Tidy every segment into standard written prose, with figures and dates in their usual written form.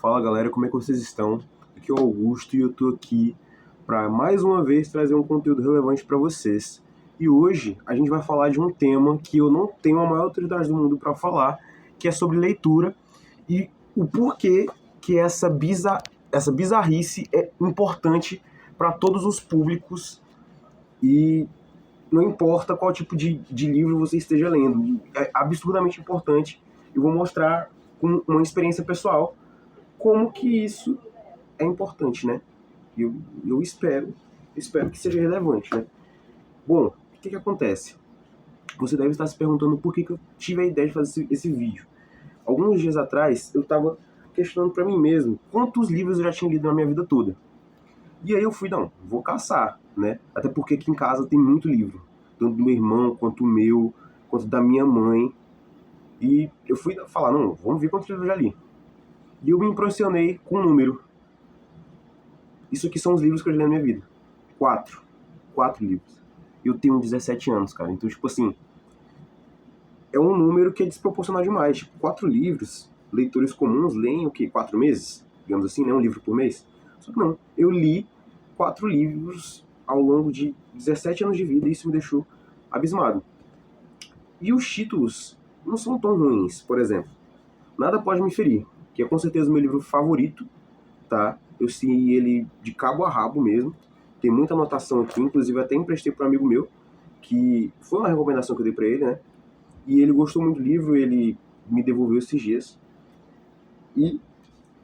Fala galera, como é que vocês estão? Aqui é o Augusto e eu tô aqui para mais uma vez trazer um conteúdo relevante para vocês. E hoje a gente vai falar de um tema que eu não tenho a maior autoridade do mundo para falar, que é sobre leitura e o porquê que essa bizarrice é importante para todos os públicos e não importa qual tipo de livro você esteja lendo, é absurdamente importante. Eu vou mostrar com uma experiência pessoal como que isso é importante, né? Eu espero que seja relevante, né? Bom, o que acontece? Você deve estar se perguntando por que eu tive a ideia de fazer esse vídeo. Alguns dias atrás, eu estava questionando para mim mesmo quantos livros eu já tinha lido na minha vida toda. E aí eu fui, não, vou caçar, né? Até porque aqui em casa tem muito livro. Tanto do meu irmão, quanto o meu, quanto da minha mãe. E eu fui falar, não, vamos ver quantos livros eu já li. E eu me impressionei com o número. Isso aqui são os livros que eu já li na minha vida. 4. 4 livros. Eu tenho 17 anos, cara. Então, tipo assim, é um número que é desproporcional demais. Tipo, 4 livros, leitores comuns leem o quê? 4 meses? Digamos assim, né? Um livro por mês. Só que não. Eu li 4 livros ao longo de 17 anos de vida e isso me deixou abismado. E os títulos não são tão ruins. Por exemplo, Nada Pode Me Ferir, que é com certeza o meu livro favorito, tá? Eu sei ele de cabo a rabo mesmo. Tem muita anotação aqui, inclusive até emprestei para um amigo meu, que foi uma recomendação que eu dei para ele, né? E ele gostou muito do livro, ele me devolveu esses dias. E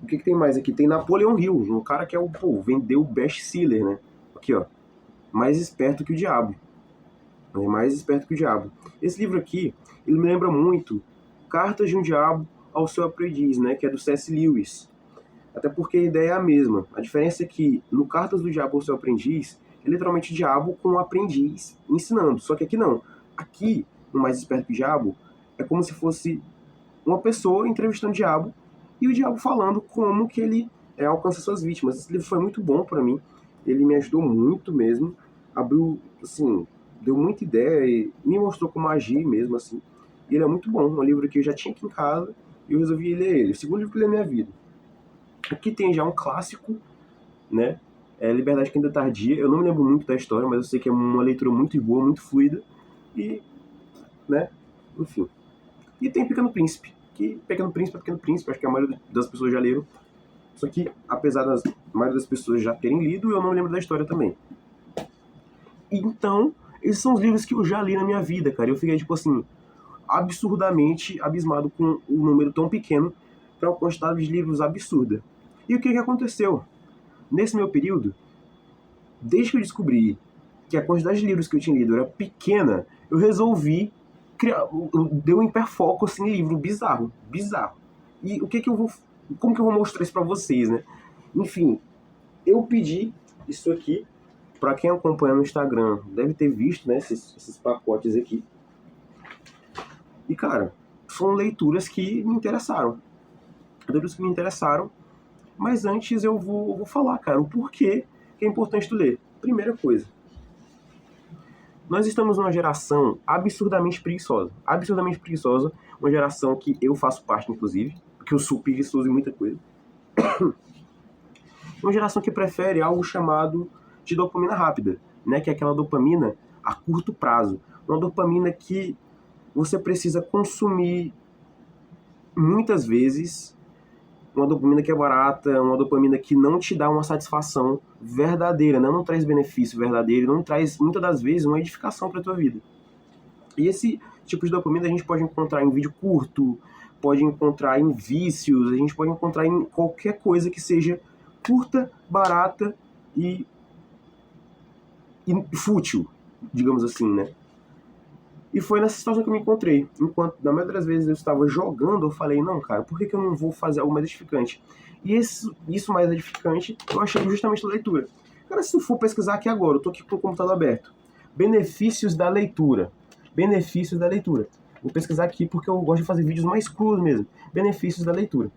o que tem mais aqui? Tem Napoleão Hill, um cara que vendeu best-seller, né? Aqui, ó. Mais Esperto que o Diabo. É mais Esperto que o Diabo. Esse livro aqui, ele me lembra muito Cartas de um Diabo ao Seu Aprendiz, né? Que é do C.S. Lewis. Até porque a ideia é a mesma. A diferença é que no Cartas do Diabo ao Seu Aprendiz, é literalmente o diabo com o aprendiz ensinando. Só que aqui não. Aqui, no Mais Esperto que o Diabo, é como se fosse uma pessoa entrevistando o diabo e o diabo falando como que ele alcança suas vítimas. Esse livro foi muito bom para mim. Ele me ajudou muito mesmo. Abriu, assim, deu muita ideia e me mostrou como agir mesmo, assim. E ele é muito bom. Um livro que eu já tinha aqui em casa e eu resolvi ler ele. O segundo livro que eu li na minha vida. Aqui tem já um clássico, né? É Liberdade que Ainda Tardia. Eu não me lembro muito da história, mas eu sei que é uma leitura muito boa, muito fluida. E, né? Enfim. E tem Pequeno Príncipe. Que Pequeno Príncipe, acho que a maioria das pessoas já leram. Só que, apesar da maioria das pessoas já terem lido, eu não me lembro da história também. Então, esses são os livros que eu já li na minha vida, cara. Eu fiquei, tipo assim, absurdamente abismado com um número tão pequeno para uma quantidade de livros absurda. E o que aconteceu? Nesse meu período, desde que eu descobri que a quantidade de livros que eu tinha lido era pequena, eu resolvi criar, deu um hiperfoco assim, em livro bizarro. E o que eu vou, como que eu vou mostrar isso pra vocês, né? Enfim, eu pedi isso aqui para quem acompanha no Instagram, deve ter visto, né, esses pacotes aqui. E cara, são leituras que me interessaram. Mas antes eu vou falar, cara, o porquê que é importante tu ler. Primeira coisa, nós estamos numa geração absurdamente preguiçosa. Absurdamente preguiçosa. Uma geração que eu faço parte, inclusive, porque eu sou preguiçoso em muita coisa. Uma geração que prefere algo chamado de dopamina rápida, né? Que é aquela dopamina a curto prazo. Uma dopamina que você precisa consumir muitas vezes. Uma dopamina que é barata, uma dopamina que não te dá uma satisfação verdadeira, né? Não traz benefício verdadeiro, não traz, muitas das vezes, uma edificação para a tua vida. E esse tipo de dopamina a gente pode encontrar em vídeo curto, pode encontrar em vícios, a gente pode encontrar em qualquer coisa que seja curta, barata e fútil, digamos assim, né? E foi nessa situação que eu me encontrei. Enquanto, na maioria das vezes, eu estava jogando, eu falei, não, cara, por que eu não vou fazer algo mais edificante? E isso mais edificante, eu achei justamente na leitura. Cara, se tu for pesquisar aqui agora, eu tô aqui com o computador aberto. Benefícios da leitura. Benefícios da leitura. Vou pesquisar aqui porque eu gosto de fazer vídeos mais crus mesmo. Benefícios da leitura.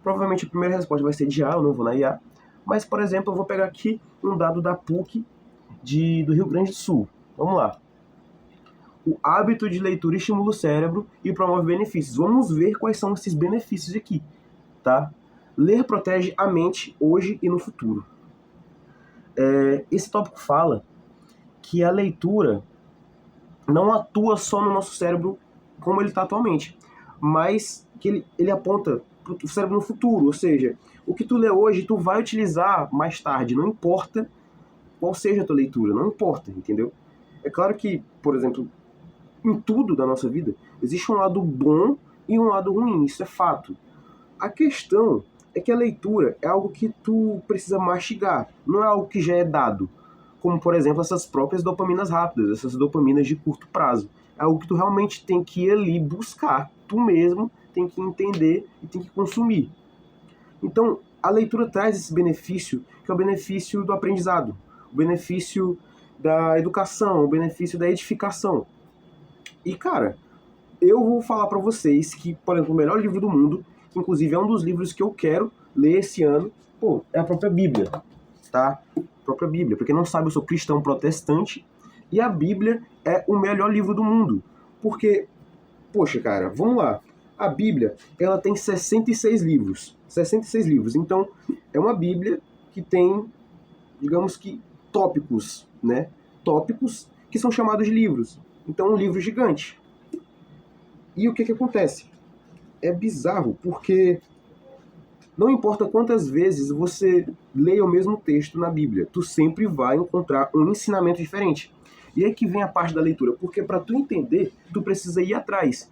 Provavelmente a primeira resposta vai ser de A, eu não vou na IA. Mas, por exemplo, eu vou pegar aqui um dado da PUC do Rio Grande do Sul. Vamos lá. O hábito de leitura estimula o cérebro e promove benefícios. Vamos ver quais são esses benefícios aqui, tá? Ler protege a mente hoje e no futuro. Esse tópico fala que a leitura não atua só no nosso cérebro como ele está atualmente, mas que ele aponta para o cérebro no futuro, ou seja, o que tu lê hoje tu vai utilizar mais tarde, não importa qual seja a tua leitura, não importa, entendeu? É claro que, por exemplo, em tudo da nossa vida, existe um lado bom e um lado ruim, isso é fato. A questão é que a leitura é algo que tu precisa mastigar, não é algo que já é dado. Como, por exemplo, essas próprias dopaminas rápidas, essas dopaminas de curto prazo. É algo que tu realmente tem que ir ali buscar, tu mesmo tem que entender e tem que consumir. Então, a leitura traz esse benefício, que é o benefício do aprendizado, o benefício da educação, o benefício da edificação. E, cara, eu vou falar pra vocês que, por exemplo, o melhor livro do mundo, que inclusive é um dos livros que eu quero ler esse ano, é a própria Bíblia, tá? A própria Bíblia. Pra quem não sabe, eu sou cristão protestante e a Bíblia é o melhor livro do mundo. Porque, poxa, cara, vamos lá. A Bíblia, ela tem 66 livros. 66 livros. Então, é uma Bíblia que tem, digamos que, tópicos, né? Tópicos que são chamados de livros. Então, um livro gigante. E o que acontece? É bizarro, porque não importa quantas vezes você leia o mesmo texto na Bíblia, tu sempre vai encontrar um ensinamento diferente. E aí que vem a parte da leitura, porque para tu entender, tu precisa ir atrás.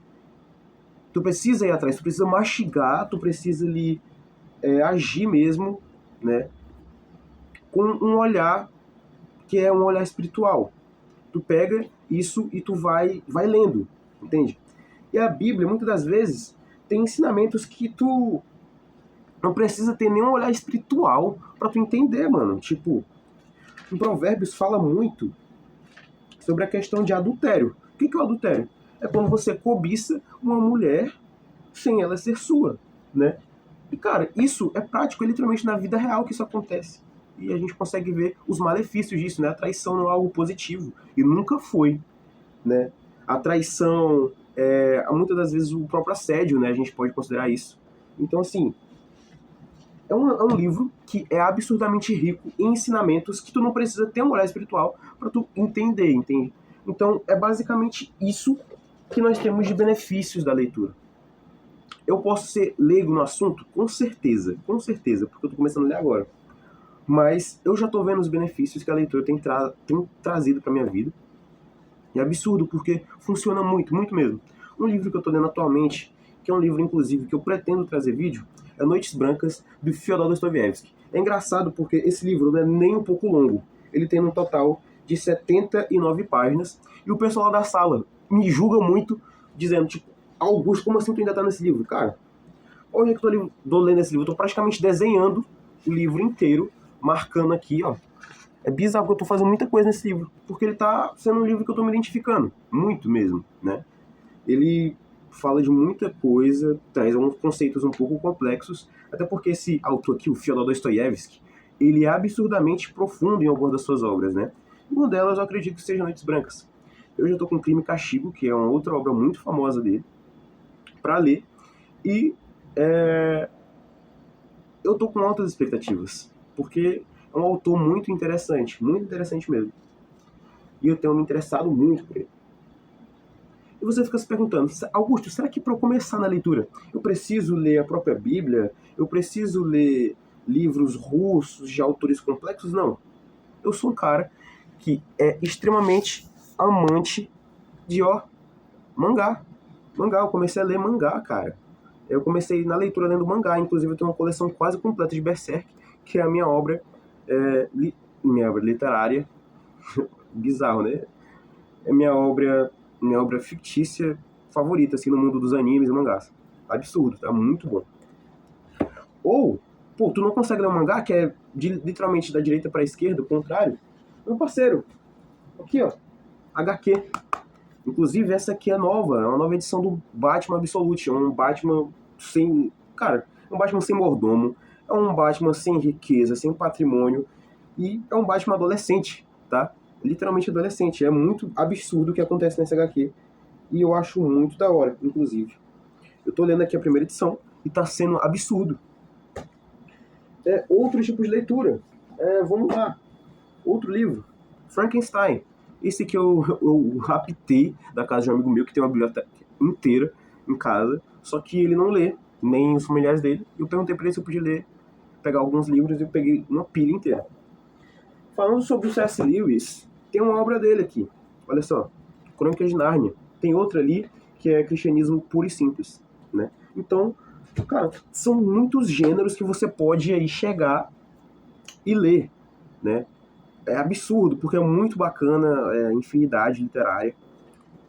Tu precisa mastigar, tu precisa ali agir mesmo, né? Com um olhar que é um olhar espiritual. Tu pega isso e tu vai lendo, entende? E a Bíblia, muitas das vezes, tem ensinamentos que tu não precisa ter nenhum olhar espiritual pra tu entender, mano. Tipo, em Provérbios fala muito sobre a questão de adultério. O que é o adultério? É quando você cobiça uma mulher sem ela ser sua, né? E, cara, isso é prático, é literalmente na vida real que isso acontece. E a gente consegue ver os malefícios disso, né? A traição não é algo positivo. E nunca foi, né? A traição, muitas das vezes o próprio assédio, né? A gente pode considerar isso. Então, assim, é um livro que é absurdamente rico em ensinamentos que tu não precisa ter um olhar espiritual para tu entender, entende? Então, é basicamente isso que nós temos de benefícios da leitura. Eu posso ser leigo no assunto? Com certeza, porque eu tô começando a ler agora. Mas eu já tô vendo os benefícios que a leitura tem trazido pra minha vida. E é absurdo, porque funciona muito, muito mesmo. Um livro que eu tô lendo atualmente, que é um livro, inclusive, que eu pretendo trazer vídeo, é Noites Brancas, do Fyodor Dostoiévski. É engraçado porque esse livro não é nem um pouco longo. Ele tem um total de 79 páginas. E o pessoal da sala me julga muito, dizendo, tipo, Augusto, como assim tu ainda tá nesse livro? Cara, hoje é que eu tô lendo esse livro? Eu tô praticamente desenhando o livro inteiro, marcando aqui, ó. É bizarro que eu tô fazendo muita coisa nesse livro, porque ele tá sendo um livro que eu tô me identificando, muito mesmo, né? Ele fala de muita coisa, traz alguns conceitos um pouco complexos, até porque esse autor aqui, o Fyodor Dostoiévski, ele é absurdamente profundo em algumas das suas obras, né? Uma delas eu acredito que seja Noites Brancas. Eu já tô com Crime e Castigo, que é uma outra obra muito famosa dele, pra ler, e eu tô com altas expectativas, porque é um autor muito interessante mesmo. E eu tenho me interessado muito por ele. E você fica se perguntando, Augusto, será que para eu começar na leitura, eu preciso ler a própria Bíblia? Eu preciso ler livros russos de autores complexos? Não. Eu sou um cara que é extremamente amante de, mangá. Mangá, eu comecei a ler mangá, cara. Eu comecei na leitura lendo mangá, inclusive eu tenho uma coleção quase completa de Berserk, que é a minha obra, minha obra literária. Bizarro, né? É minha obra fictícia favorita, assim, no mundo dos animes e mangás. Absurdo, tá muito bom. Ou, pô, tu não consegue ler um mangá que é literalmente da direita pra esquerda, o contrário? Meu parceiro, aqui, ó, HQ. Inclusive, essa aqui é nova, é uma nova edição do Batman Absolute. É um Batman sem... Cara, é um Batman sem mordomo, é um Batman sem riqueza, sem patrimônio, e é um Batman adolescente, tá? Literalmente adolescente. É muito absurdo o que acontece nessa HQ. E eu acho muito da hora, inclusive. Eu tô lendo aqui a primeira edição e tá sendo absurdo. Outros tipos de leitura. Vamos lá. Outro livro. Frankenstein. Esse que eu raptei da casa de um amigo meu que tem uma biblioteca inteira em casa, só que ele não lê, nem os familiares dele. Eu perguntei pra ele se eu podia ler, pegar alguns livros e eu peguei uma pilha inteira. Falando sobre o C.S. Lewis, tem uma obra dele aqui. Olha só, Crônicas de Nárnia. Tem outra ali que é Cristianismo Puro e Simples, né? Então, cara, são muitos gêneros que você pode aí chegar e ler, né? É absurdo, porque é muito bacana a infinidade literária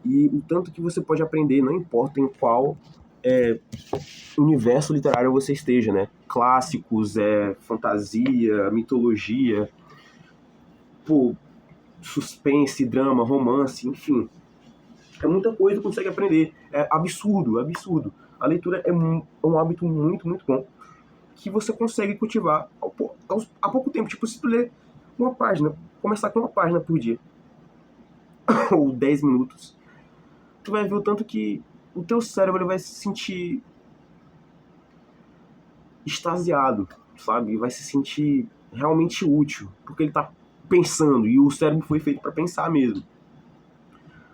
e o tanto que você pode aprender, não importa em qual universo literário você esteja, né? Clássicos, fantasia, mitologia, pô, suspense, drama, romance, enfim. É muita coisa que você consegue aprender. É absurdo, absurdo. A leitura é um hábito muito, muito bom que você consegue cultivar há pouco tempo. Tipo, se tu ler uma página, começar com uma página por dia, ou 10 minutos, tu vai ver o tanto que o teu cérebro vai se sentir extasiado, sabe? Vai se sentir realmente útil, porque ele tá pensando, e o cérebro foi feito para pensar mesmo.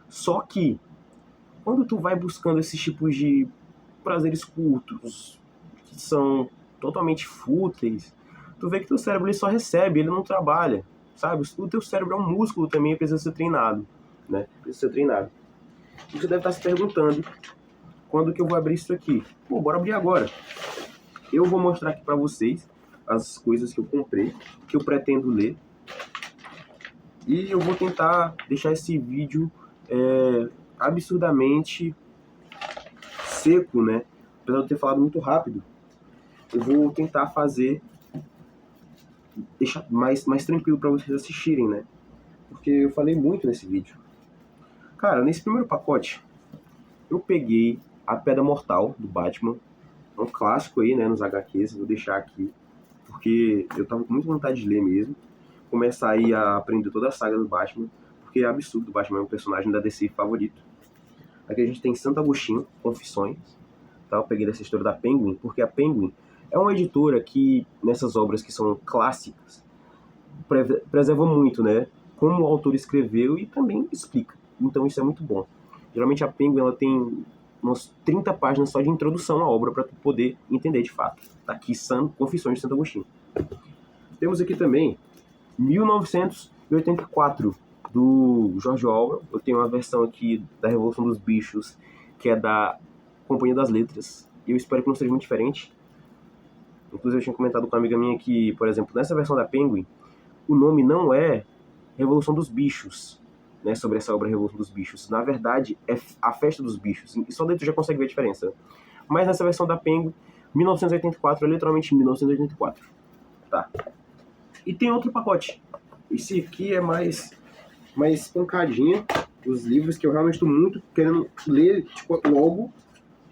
Só que, quando tu vai buscando esses tipos de prazeres curtos, que são totalmente fúteis, tu vê que teu cérebro ele só recebe, ele não trabalha, sabe? O teu cérebro é um músculo também, precisa ser treinado, né? Precisa ser treinado. E você deve estar se perguntando, quando que eu vou abrir isso aqui? Pô, bora abrir agora. Eu vou mostrar aqui para vocês as coisas que eu comprei, que eu pretendo ler, e eu vou tentar deixar esse vídeo absurdamente seco, né? Apesar de eu ter falado muito rápido, eu vou tentar deixar mais tranquilo para vocês assistirem, né? Porque eu falei muito nesse vídeo. Cara, nesse primeiro pacote, eu peguei A Pedra Mortal, do Batman. É um clássico aí, né, nos HQs, vou deixar aqui, porque eu tava com muita vontade de ler mesmo. Começar aí a aprender toda a saga do Batman, porque é absurdo, o Batman é um personagem da DC favorito. Aqui a gente tem Santo Agostinho, Confissões. Tá? Eu peguei dessa história da Penguin, porque a Penguin é uma editora que, nessas obras que são clássicas, preserva muito, né? Como o autor escreveu e também explica. Então isso é muito bom. Geralmente a Penguin ela tem umas 30 páginas só de introdução à obra para tu poder entender de fato. Tá aqui são Confissões de Santo Agostinho. Temos aqui também 1984, do George Orwell. Eu tenho uma versão aqui da Revolução dos Bichos, que é da Companhia das Letras. E eu espero que não seja muito diferente. Inclusive eu tinha comentado com uma amiga minha que, por exemplo, nessa versão da Penguin, o nome não é Revolução dos Bichos, né, sobre essa obra Revolução dos Bichos. Na verdade, é A Festa dos Bichos. E só daí tu já consegue ver a diferença. Mas nessa versão da Penguin, 1984 é literalmente 1984. Tá. E tem outro pacote. Esse aqui é mais pancadinha. Os livros que eu realmente estou muito querendo ler, tipo, logo,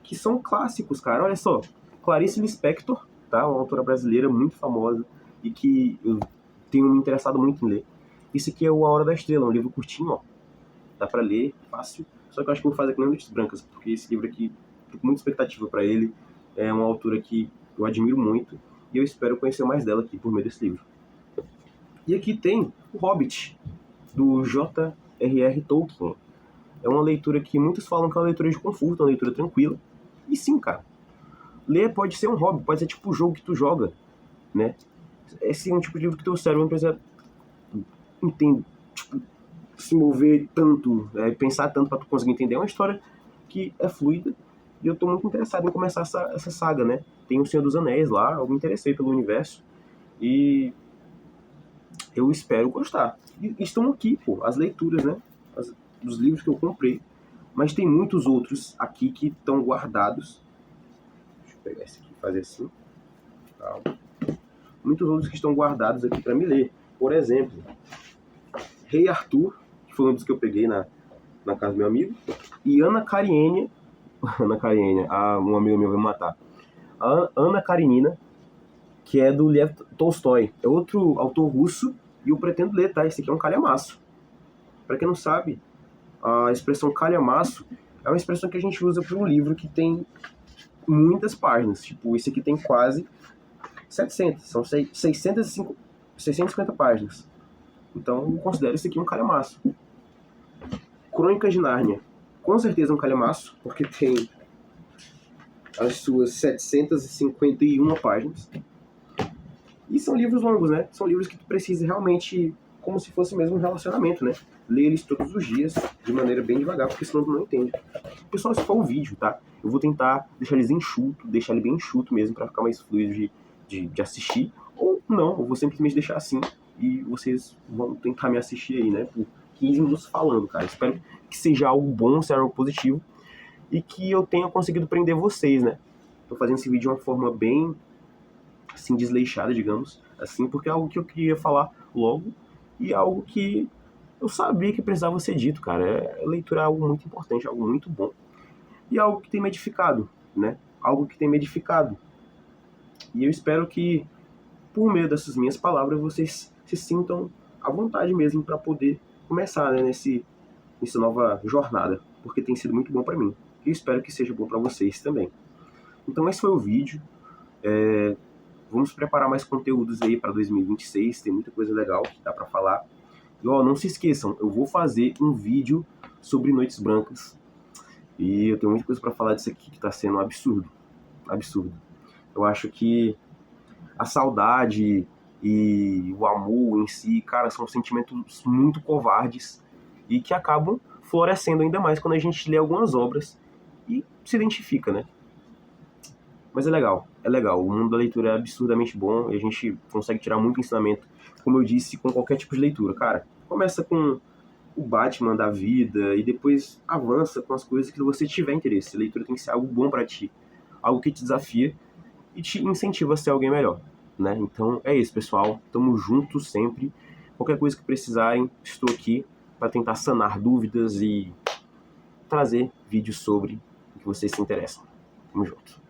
que são clássicos, cara. Olha só. Clarice Lispector, tá? Uma autora brasileira muito famosa e que eu tenho me interessado muito em ler. Esse aqui é o A Hora da Estrela, um livro curtinho, ó. Dá pra ler, fácil. Só que eu acho que eu vou fazer aqui nas Noites Brancas, porque esse livro aqui, tô com muita expectativa pra ele. É uma autora que eu admiro muito e eu espero conhecer mais dela aqui por meio desse livro. E aqui tem O Hobbit, do J.R.R. Tolkien. É uma leitura que muitos falam que é uma leitura de conforto, uma leitura tranquila. E sim, cara. Ler pode ser um hobby, pode ser tipo o jogo que tu joga, né? Esse é um tipo de livro que teu cérebro não precisa tipo, se mover tanto, pensar tanto pra tu conseguir entender. É uma história que é fluida e eu tô muito interessado em começar essa saga, né? Tem o Senhor dos Anéis lá, eu me interessei pelo universo e eu espero gostar. E estão aqui, pô, as leituras, né? Dos livros que eu comprei. Mas tem muitos outros aqui que estão guardados. Deixa eu pegar esse aqui e fazer assim. Calma. Muitos outros que estão guardados aqui para me ler. Por exemplo, Rei Arthur, que foi um dos que eu peguei na casa do meu amigo. E Ana Karenina. Ana Karenina, um amigo meu vai me matar. A Ana Karenina, que é do Lev Tolstói. É outro autor russo e eu pretendo ler, tá? Esse aqui é um calhamaço. Para quem não sabe, a expressão calhamaço é uma expressão que a gente usa para um livro que tem muitas páginas. Tipo, esse aqui tem quase 700, são 650 páginas. Então, eu considero isso aqui um calhamaço. Crônicas de Nárnia, com certeza um calhamaço, porque tem as suas 751 páginas. E são livros longos, né? São livros que tu precisa realmente, como se fosse mesmo um relacionamento, né? Ler eles todos os dias, de maneira bem devagar, porque senão tu não entende. Pessoal, esse foi o vídeo, tá? Eu vou tentar deixar eles enxuto, deixar ele bem enxuto mesmo, pra ficar mais fluido de assistir. Ou não, eu vou simplesmente deixar assim, e vocês vão tentar me assistir aí, né? Por 15 minutos falando, cara. Espero que seja algo bom, seja algo positivo, e que eu tenha conseguido prender vocês, né? Tô fazendo esse vídeo de uma forma bem, assim, desleixada, digamos, assim, porque é algo que eu queria falar logo, e é algo que eu sabia que precisava ser dito, cara. Leitura é algo muito importante, algo muito bom, e algo que tem me edificado, né? Algo que tem me edificado. E eu espero que, por meio dessas minhas palavras, vocês se sintam à vontade mesmo para poder começar, né, nessa nova jornada, porque tem sido muito bom para mim. E espero que seja bom para vocês também. Então esse foi o vídeo. Vamos preparar mais conteúdos aí para 2026, tem muita coisa legal que dá para falar. E ó, não se esqueçam, eu vou fazer um vídeo sobre Noites Brancas. E eu tenho muita coisa para falar disso aqui que tá sendo um absurdo. Absurdo. Eu acho que a saudade e o amor em si, cara, são sentimentos muito covardes e que acabam florescendo ainda mais quando a gente lê algumas obras e se identifica, né? Mas é legal, é legal. O mundo da leitura é absurdamente bom e a gente consegue tirar muito ensinamento, como eu disse, com qualquer tipo de leitura. Cara, começa com o Batman da vida e depois avança com as coisas que você tiver interesse. A leitura tem que ser algo bom pra ti, algo que te desafia e te incentiva a ser alguém melhor, né? Então é isso, pessoal. Tamo juntos sempre. Qualquer coisa que precisarem, estou aqui para tentar sanar dúvidas e trazer vídeos sobre o que vocês se interessam. Tamo junto.